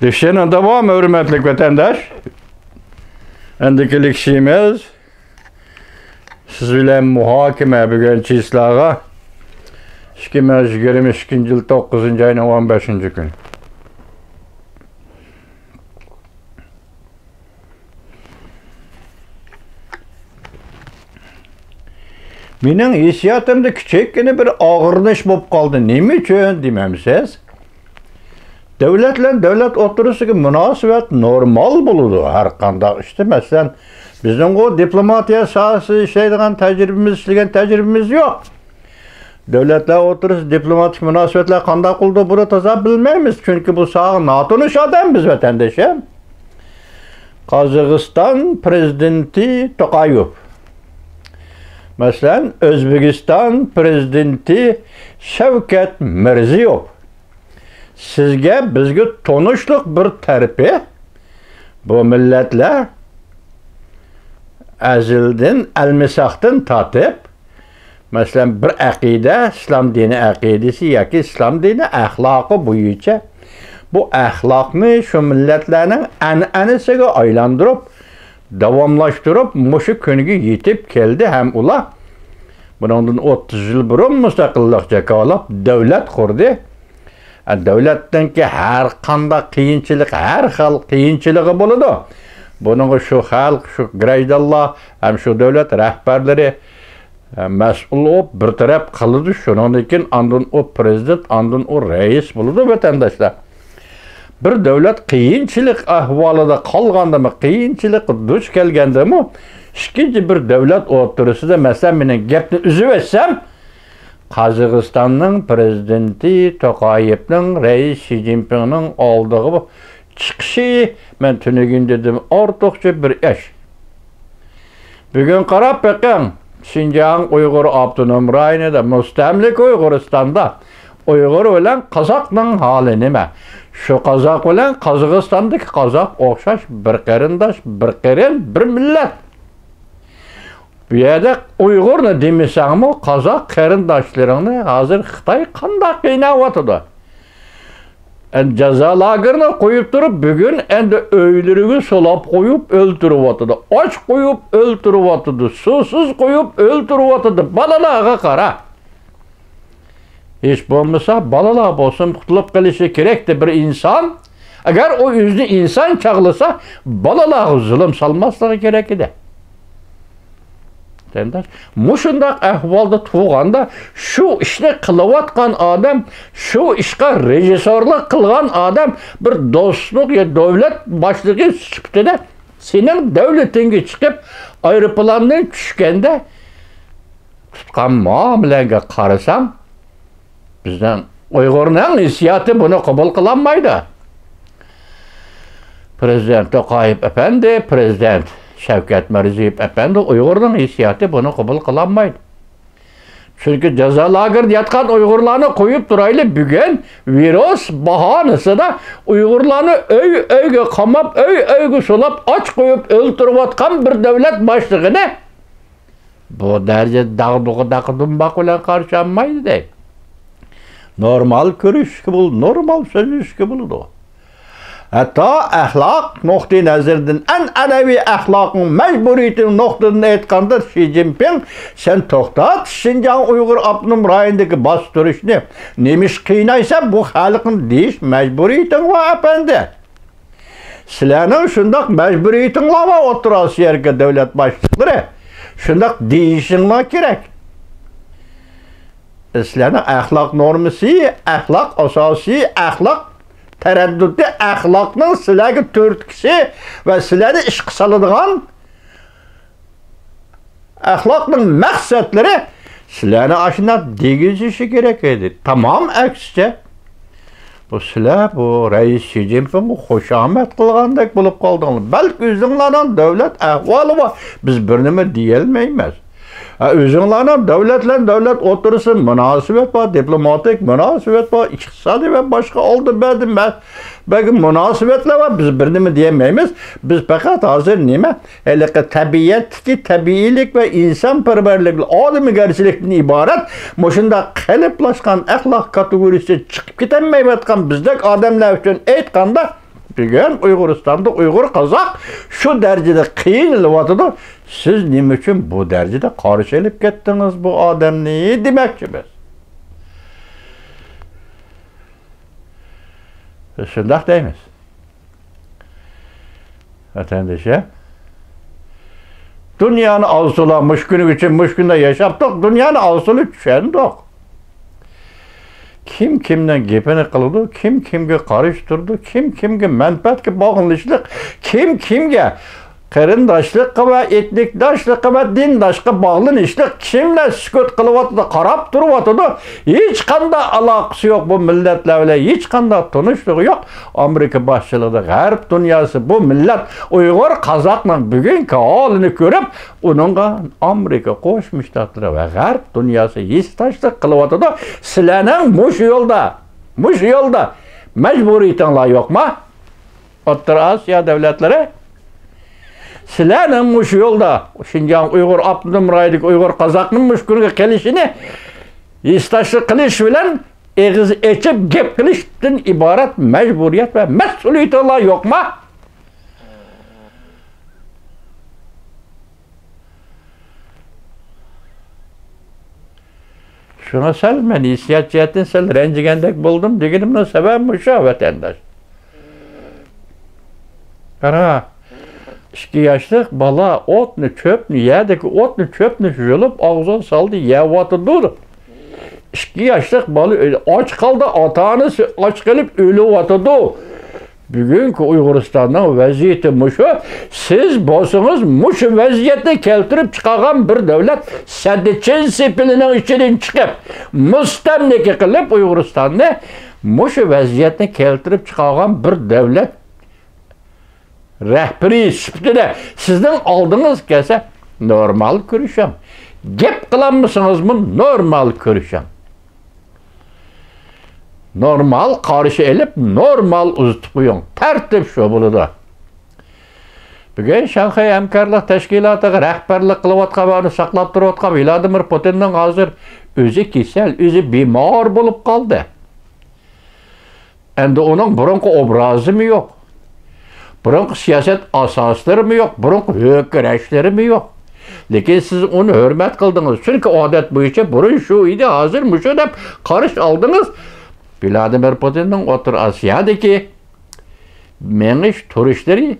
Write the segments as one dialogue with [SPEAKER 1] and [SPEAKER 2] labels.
[SPEAKER 1] Düşene devam hürmetlik vatandaş. Endikilik şeyimiz siz bilen muhakeme bugün çislağa 2022 yıl 9. ayının 15. gün. Mening hissiyatımda küçükkene bir ağırlış bolup kaldı. Neme üçün dememsiz? Devletle devlet oturusundaki münasebet normal buludu her kanda. İşte mesela bizim o diplomatiya sahası tecrübemiz yok. Devletler oturusu diplomatik münasebetler kanda kuldu bunu taza bilmemiz. Çünkü bu saha NATO'nun şadan biz vatandaşım. Kazakistan prezidenti Tokayev. Mesela Özbekistan prezidenti Shavkat Mirziyoyev. Sizge bizge tonuşluk bir terpi bu milletler azilden elmisaktan tatip mesela bir akide İslam dini akidesi ya ki İslam dini ahlakı boyunca bu ahlakını şu milletlerinin an'anesiga aylandırıp davamlaştırıp muşu künüge yetip geldi hem ula bundan 30 yıl burun müstakillikçe kalıp devlet kurdu. Devletten ki her kanda kıyınçılık, her halk kıyınçılığı buludu. Bunun şu halk, şu grajdallah, hem şu devlet rehberleri mesul olup bir taraf kılıdı. Şunun için andın o prezident, andın o reis buludu vatandaşlar. Bir devlet kıyınçılık ahvalıda kalganda mı, kıyınçılık duş gelgende mi, ikinci bir devlet oturusu da mesela benim gepni üzüp etsem, Kazakistan'ın prezidenti Tokayev'nin reis Xi Jinping'nin aldığı çıkışı ben tünegün dedim ortakça bir iş. Bugün qarab bakın Şinjan Uygur Abdunum Rayonida müstemlik Uyguristan'da Uygur olan Kazak'ның hali nime? Şu Kazak olan Kazakistan'daki Kazak okşaş bir qarindaş, bir qarin, bir millet. Bu yerde Uygur'unu demişsem o Kazak qarindaşlarını hazır Xitay qandaq qiynawatıdı. Ceza lagerine koyup durup bugün endi öylürügü solap koyup öldürüwatıdı. Aç koyup öldürüwatıdı. Susuz koyup öldürüwatıdı. Balalağa qara. Hiç bolmasa balalağa bolsun qutulup qilishi kerekti bir insan. Eğer o yüzünü insan çağlasa balalağa zulüm salmaslığı gerek idi. Muşundaq ahvalda tuğanda şu işni qılıvatqan adam, şu işqa rejissorlik qilgan adam bir dostluk ya devlet başlığı sifatida senin devletinge chiqib aeroplandan tushganda tutgan muomalaga qarasam bizdan Uyg'urning hissiyati buni qabul qilolmaydi. Prezident Tokayev efendi, prezident Shavkat Mirziyoyev efendi Uyg'urning hissiyati buni qabul qilolmaydi. Çünkü ceza lagerida yatgan Uyg'urlarni qo'yib turayli bugun virus bahonasida Uyg'urlarni uyga qamab, uyga solab och qo'yib o'ltirayotgan bir davlat boshlig'ini bu darajada dag'dug'idaqidunbaq bilan qarshi olmaydi deb. Normal ko'rishga bo'ldi, normal so'zlashga bo'ldi. Hatta ahlak noktayı nazardan an'anaviy ahlakın mecburiyetini noktadan aytganda Xi Jinping sen to'xtat Şinjan Uygur Abdunum rayonidagi bostirishni nemish qiynaysa bu xalqni deyish mecburiyeting va efendi. Sizlarning shundoq mecburiyetinglar va o'tirasiz yerga davlat boshliqlari shundoq deyishinglar kerak. Sizlarning ahlak normasi, ahlak asosiy, ahlak tereddütte ahlakның sizlerge törtkisi ve sizlerde iş kısalıdığan ahlakның məqsədləri sizlerde aşına degizişi gerek idi. Tamam əksçe bu sizler bu reis Xi Jinping hoşamet kılğandak bulup kaldığını. Belki üzünlerden devlet ahvalı var. Biz birine diyelmeyimiz. Özünlerine devlet oturursa münasebet var, diplomatik münasebet var, iktisadi ve başka oldu belki münasebetler var, biz birini diyemeyiz. Biz fakat hazır nime? Hele tabiattaki tabiilik ve insanperverlik, adamgarchilikdan ibaret, muşunda kalıplaşkan ahlak kategorisi çıkıp gitmeyotgan bizdek adamlar için aytganda bugün Uyg'uristonda Uyg'ur qozoq shu darajada qiynalyapti. Siz nima uchun bu darajada qarshi olib ketdingiz bu odamni demoqchimiz. Shundoq deymiz. Vatandaşa dünyanın arzulamış mushkuni için mushkunda yaşaptık, dünyanın arzulu düşendik. Kim kimden gepini qildi, kim kimga qarıştırdı, kim kimga manfaatga bog'liqlik, kim kimga qarindoshlik va etnikdoshlik va dindoshlikqa bog'lanishlik kimlar sukut qilyapti, qarab turyapti. Hech qanday aloqasi yo'q bu millatlar bilan, hech qanday tanishligi yo'q. Amerika boshchiligida g'arb dunyosi bu millat Uyg'ur qozoqning bugungi holini ko'rib, uningga Amerika Qo'shma Shtatlari va g'arb dunyosi yestashlik qilyapti. Sizlarning mush yo'lda majburiyatinglar yo'qmi? O'rta Osiyo davlatlari sizlarning mush yo'lda Şinjan Uyg'ur Abdunum Raydik Uyg'ur qozoqning mushkuniga kelishini yestashlik qilish bilan eg'iz echib gap qilishdan iborat majburiyat va mas'uliyatlar yo'qmi? Şuna sal men hissiyatchiyatin sal ranjigandek bo'ldim deganimning sababi shu vatandosh. Qara 2 yaşlıq bala otni çöpni yerdeki otni çöpni yılıp ağzına saldı yevatıdı. 2 yaşlıq bala aç kaldı, ata-anası aç kalıp ölüvatıdı. Bugünkü Uyg'uristonning vaziyati mushu. Siz bo'lsangiz mushu vaziyatni keltirib chiqargan bir davlat sadichin sepilining ichidan chiqib mustamlika qilib Uyg'uristonni mushu vaziyatni keltirib chiqargan bir davlat rəhbəri sifatida sizning oldingiz kelsa normal ko'risham. Gap qilamısınızmı? Normal ko'risham. Normal qarshi elib, normal uzatib qo'ying. Tartib shu bo'ladi. Bugun Shanxay hamkorlik tashkilotiga rahbarlik qilayotgan va uni saqlab turayotgan Vladimir Putinning hozir o'zi kasal, o'zi bemor bo'lib qoldi. Endi uning burunqi obrazimi yo'q. Burunqi siyaset asosları mı yok, burunqi höküreşleri mi yok? Lekin siz onu hürmet kıldınız. Çünkü adet boyunca burun şu idi, hazır mı şu dep karış aldınız. Vladimir Putin'in O'rta Osiyodagi menish turishleri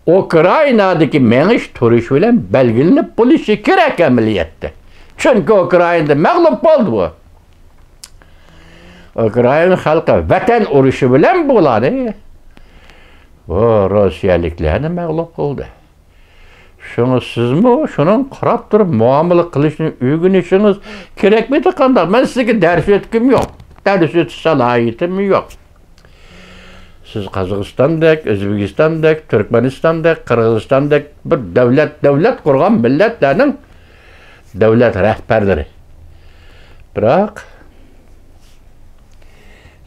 [SPEAKER 1] Ukrainadagi menish turish bilan belgilanib bo'lishi kerak amaliyotda. Çünkü Ukrainada mag'lub bo'ldi bu. Ukraina xalqi vatan urushi bilan bo'ladi. O Rossiyaliklarni mag'lub qildi. Shuni sizmi, shunun qarab turib muomala qilishni o'rganishingiz kerakmidi qanday? Men sizga dars etkim yo'q. Dars etish salohiyatim yo'q. Siz Qozog'istondek, O'zbekistondek, Turkmanistondek, Qirg'izistondek bir davlat qurgan millatlarning davlat rahbarlari. Biroq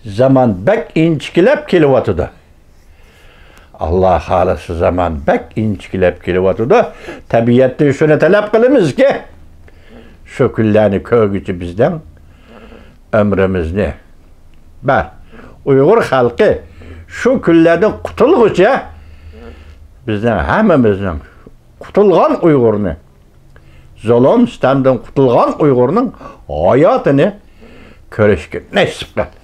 [SPEAKER 1] zaman bak inchikilab kelyapti. Allah halası zaman bek inçkilep kelyapti. Tabiatda shuni talab qilamizki, shu kunlarni ko'rguchi bizdan ömrimizni bar. Uyg'ur xalqi shu kunlardan qutulguncha bizdan hammamizning qutulgan Uyg'urni, zulm sitamdan qutulgan Uyg'urning hayotini ko'rishga nasib qildi.